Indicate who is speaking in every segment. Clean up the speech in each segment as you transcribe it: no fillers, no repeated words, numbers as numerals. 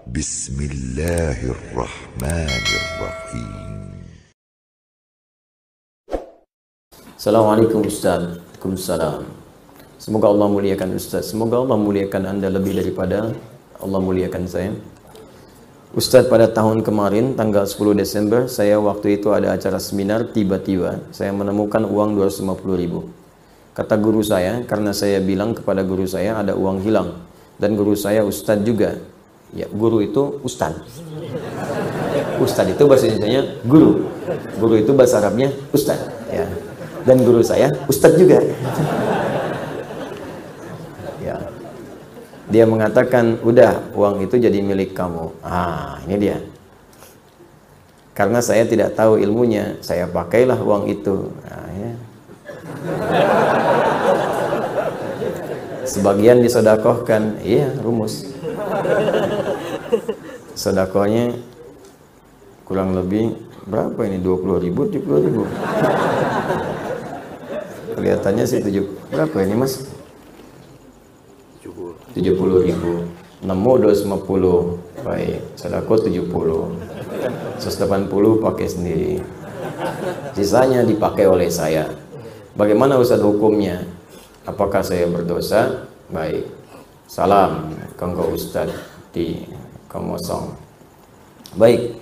Speaker 1: Bismillahirrahmanirrahim.
Speaker 2: Assalamualaikum Ustaz. Waalaikumsalam. Semoga Allah muliakan Ustaz. Semoga Allah muliakan Anda lebih daripada Allah muliakan saya. Ustaz, pada tahun kemarin tanggal 10 Desember saya waktu itu ada acara seminar, tiba-tiba saya menemukan uang 250.000. Kata guru saya, karena saya bilang kepada guru saya ada uang hilang, dan guru saya Ustaz juga. Ya, guru itu Ustaz. Ustaz itu bahasa Indonesianya guru. Guru itu bahasa Arabnya Ustaz. Ya. Dan guru saya Ustaz juga. Ya. Dia mengatakan, udah, uang itu jadi milik kamu. Ah, ini dia. Karena saya tidak tahu ilmunya, saya pakailah uang itu. Nah, ya. Sebagian disodakohkan. Iya, rumus. Sodakohnya kurang lebih berapa ini? 20.000, 70.000. Kelihatannya sih berapa ini Mas? 70.000. Nemu 250. Baik, sodako 70. 180 pakai sendiri. Sisanya dipakai oleh saya. Bagaimana Ustaz hukumnya? Apakah saya berdosa? Baik. Salam kanggo Ustaz di Komosong. Baik.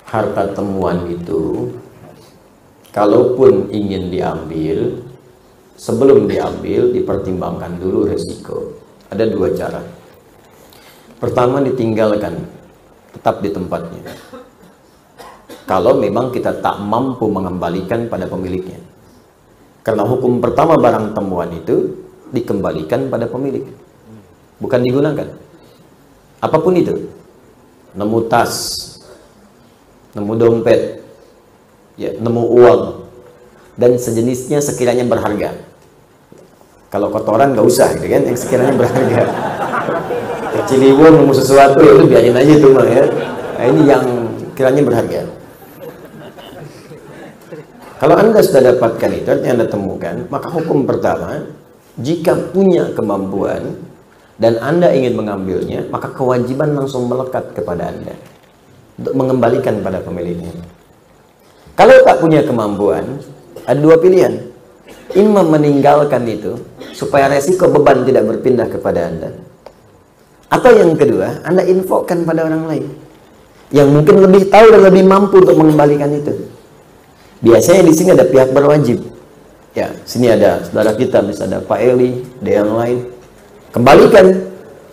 Speaker 2: Harta temuan itu kalaupun ingin diambil, sebelum diambil dipertimbangkan dulu resiko. Ada dua cara. Pertama, ditinggalkan, tetap di tempatnya. Kalau memang kita tak mampu mengembalikan pada pemiliknya. Karena hukum pertama barang temuan itu dikembalikan pada pemilik, bukan digunakan. Apapun itu, nemu tas, nemu dompet, ya, nemu uang, dan sejenisnya sekiranya berharga. Kalau kotoran nggak usah, gitu kan, yang sekiranya berharga. Keciliwung nemu sesuatu, itu biarin aja itu mah ya. Nah, ini yang kiranya berharga. Kalau Anda sudah dapatkan itu, artinya Anda temukan, maka hukum pertama, jika punya kemampuan dan Anda ingin mengambilnya, maka kewajiban langsung melekat kepada Anda untuk mengembalikan pada pemiliknya. Kalau tak punya kemampuan, ada dua pilihan. Imam meninggalkan itu supaya resiko beban tidak berpindah kepada Anda. Atau yang kedua, Anda infokan pada orang lain yang mungkin lebih tahu dan lebih mampu untuk mengembalikan itu. Biasanya di sini ada pihak berwajib. Ya, sini ada saudara kita, misalnya ada Pak Eli, ada yang lain. Kembalikan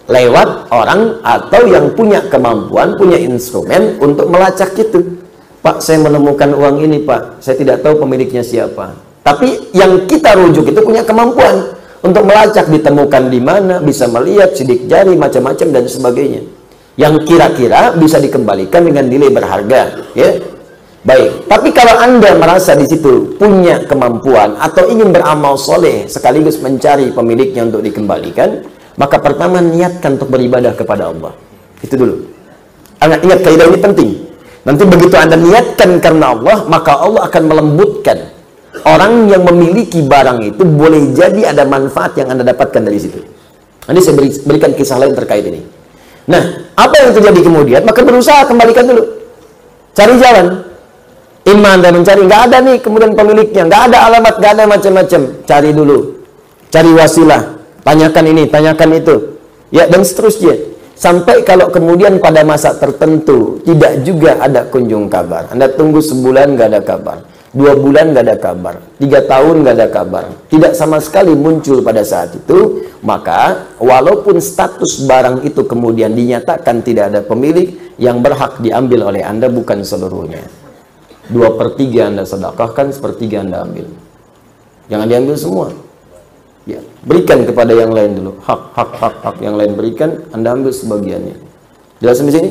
Speaker 2: lewat orang atau yang punya kemampuan, punya instrumen untuk melacak itu. Pak, saya menemukan uang ini, Pak. Saya tidak tahu pemiliknya siapa. Tapi yang kita rujuk itu punya kemampuan untuk melacak, ditemukan di mana, bisa melihat sidik jari, macam-macam dan sebagainya. Yang kira-kira bisa dikembalikan dengan nilai berharga, ya. Baik, tapi kalau Anda merasa di situ punya kemampuan atau ingin beramal soleh sekaligus mencari pemiliknya untuk dikembalikan, maka pertama niatkan untuk beribadah kepada Allah. Itu dulu. Anda ingat, kaidah ini penting. Nanti begitu Anda niatkan karena Allah, maka Allah akan melembutkan. Orang yang memiliki barang itu boleh jadi ada manfaat yang Anda dapatkan dari situ. Nanti saya berikan kisah lain terkait ini. Nah, apa yang terjadi kemudian? Maka berusaha kembalikan dulu. Cari jalan. Iman Anda mencari, nggak ada nih kemudian pemiliknya, nggak ada alamat, nggak ada macam-macam. Cari dulu, cari wasilah, tanyakan ini, tanyakan itu, ya, dan seterusnya. Sampai kalau kemudian pada masa tertentu tidak juga ada kunjung kabar, Anda tunggu sebulan nggak ada kabar, 2 bulan nggak ada kabar, 3 tahun nggak ada kabar, tidak sama sekali muncul pada saat itu, maka walaupun status barang itu kemudian dinyatakan tidak ada pemilik, yang berhak diambil oleh Anda bukan seluruhnya. 2/3 Anda sedekahkan, 1/3 Anda ambil. Jangan diambil semua. Ya, berikan kepada yang lain dulu. Hak yang lain berikan, Anda ambil sebagiannya. Jelas di sini?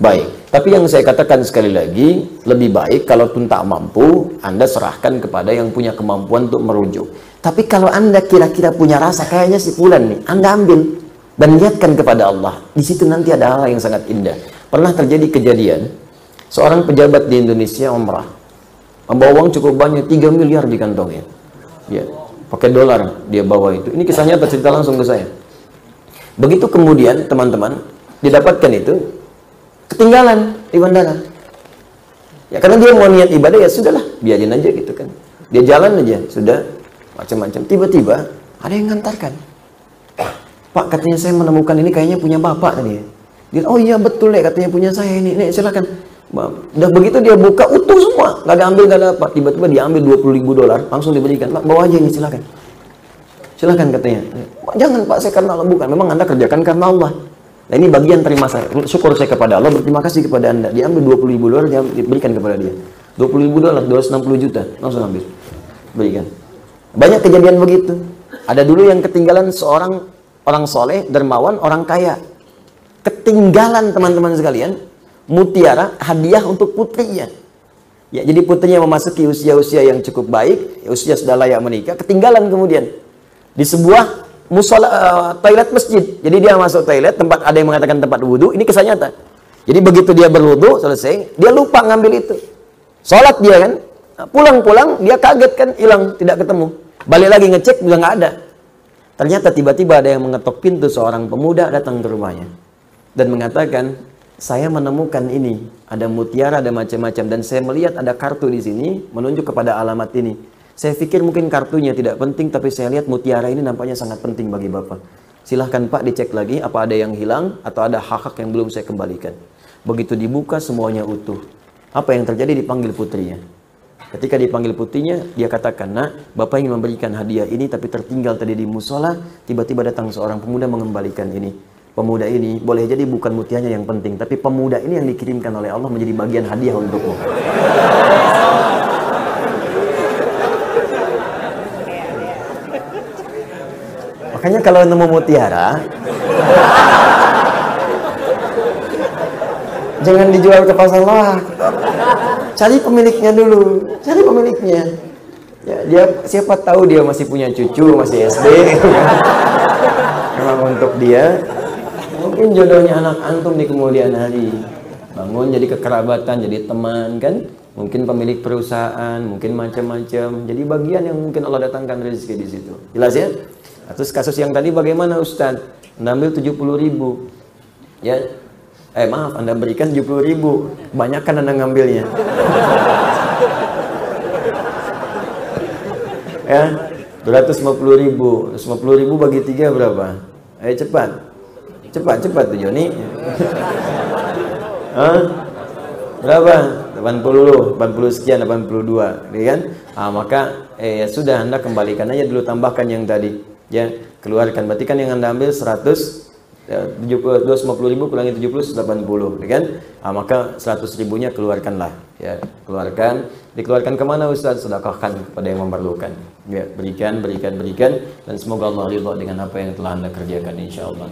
Speaker 2: Baik. Tapi yang saya katakan sekali lagi, lebih baik kalau pun tak mampu, Anda serahkan kepada yang punya kemampuan untuk merujuk. Tapi kalau Anda kira-kira punya rasa, kayaknya si fulan nih, Anda ambil dan niatkan kepada Allah. Di situ nanti ada hal yang sangat indah. Pernah terjadi kejadian, seorang pejabat di Indonesia umrah, membawa uang cukup banyak, 3 miliar di kantongnya. Ya, pakai dolar dia bawa itu. Ini kisahnya tercerita langsung ke saya. Begitu kemudian teman-teman didapatkan itu, ketinggalan di bandara. Ya karena dia mau niat ibadah, ya sudahlah, biarin aja gitu kan. Dia jalan aja, sudah macam-macam. Tiba-tiba ada yang ngantarkan. Pak, katanya saya menemukan ini kayaknya punya bapak tadi. Dia, oh iya betul deh, katanya punya saya ini. Nih silakan. Udah begitu dia buka utuh semua, nggak ada ambil, nggak ada apa. Tiba-tiba diambil $20.000, langsung diberikan. Pak, bawa aja ini, silakan. Silakan katanya. Jangan Pak, saya karena Allah, bukan. Memang Anda kerjakan karena Allah. Nah ini bagian terima saya. Syukur saya kepada Allah, berterima kasih kepada Anda. Diambil $20.000, dia diberikan kepada dia. $20.000, 260 juta, langsung ambil. Berikan. Banyak kejadian begitu. Ada dulu yang ketinggalan seorang orang soleh, dermawan, orang kaya. Ketinggalan teman-teman sekalian, mutiara hadiah untuk putrinya. Ya, jadi putrinya memasuki usia-usia yang cukup baik, usia sudah layak menikah, ketinggalan kemudian di sebuah toilet masjid. Jadi dia masuk toilet, tempat ada yang mengatakan tempat wudhu, ini kisah nyata. Jadi begitu dia berwudhu selesai, dia lupa ngambil itu. Sholat dia kan, pulang-pulang dia kaget kan, hilang, tidak ketemu. Balik lagi ngecek, udah nggak ada. Ternyata tiba-tiba ada yang mengetok pintu, seorang pemuda datang ke rumahnya dan mengatakan, saya menemukan ini, ada mutiara, ada macam-macam, dan saya melihat ada kartu di sini menunjuk kepada alamat ini. Saya pikir mungkin kartunya tidak penting, tapi saya lihat mutiara ini nampaknya sangat penting bagi Bapak. Silahkan Pak dicek lagi apa ada yang hilang atau ada hak-hak yang belum saya kembalikan. Begitu dibuka semuanya utuh. Apa yang terjadi? Dipanggil putrinya. Ketika dipanggil putrinya, dia katakan, nak, Bapak ingin memberikan hadiah ini tapi tertinggal tadi di musola, tiba-tiba datang seorang pemuda mengembalikan ini. Pemuda ini boleh jadi bukan mutiaranya yang penting, tapi pemuda ini yang dikirimkan oleh Allah menjadi bagian hadiah untukmu. Makanya kalau nemu mutiara, jangan dijual ke pasar loak. Cari pemiliknya dulu, cari pemiliknya. Ya, dia siapa tahu dia masih punya cucu, masih SD. Memang untuk dia. Mungkin jodohnya anak antum di kemudian hari. Bangun jadi kekerabatan, jadi teman kan. Mungkin pemilik perusahaan, mungkin macam-macam. Jadi bagian yang mungkin Allah datangkan rezeki di situ. Jelas ya? Terus kasus yang tadi bagaimana Ustaz? Anda ambil 70.000. Ya. Maaf, Anda berikan 70.000. Banyakkan Anda ngambilnya. Ya. 250.000. 250.000 bagi 3 berapa? Ayo cepat. Cepat tuh Joni. Berapa? 80 sekian, 82, ya kan? Maka ya sudah, Anda kembalikan aja dulu, tambahkan yang tadi, ya, keluarkan. Berarti kan yang Anda ambil 250.000 kurangi 70, 80, ya kan? Maka 100.000-nya keluarkanlah, ya, keluarkan. Dikeluarkan kemana Ustaz? Sedekahkan kepada yang memerlukan. Ya, berikan, dan semoga Allah ridha dengan apa yang telah Anda kerjakan insyaallah.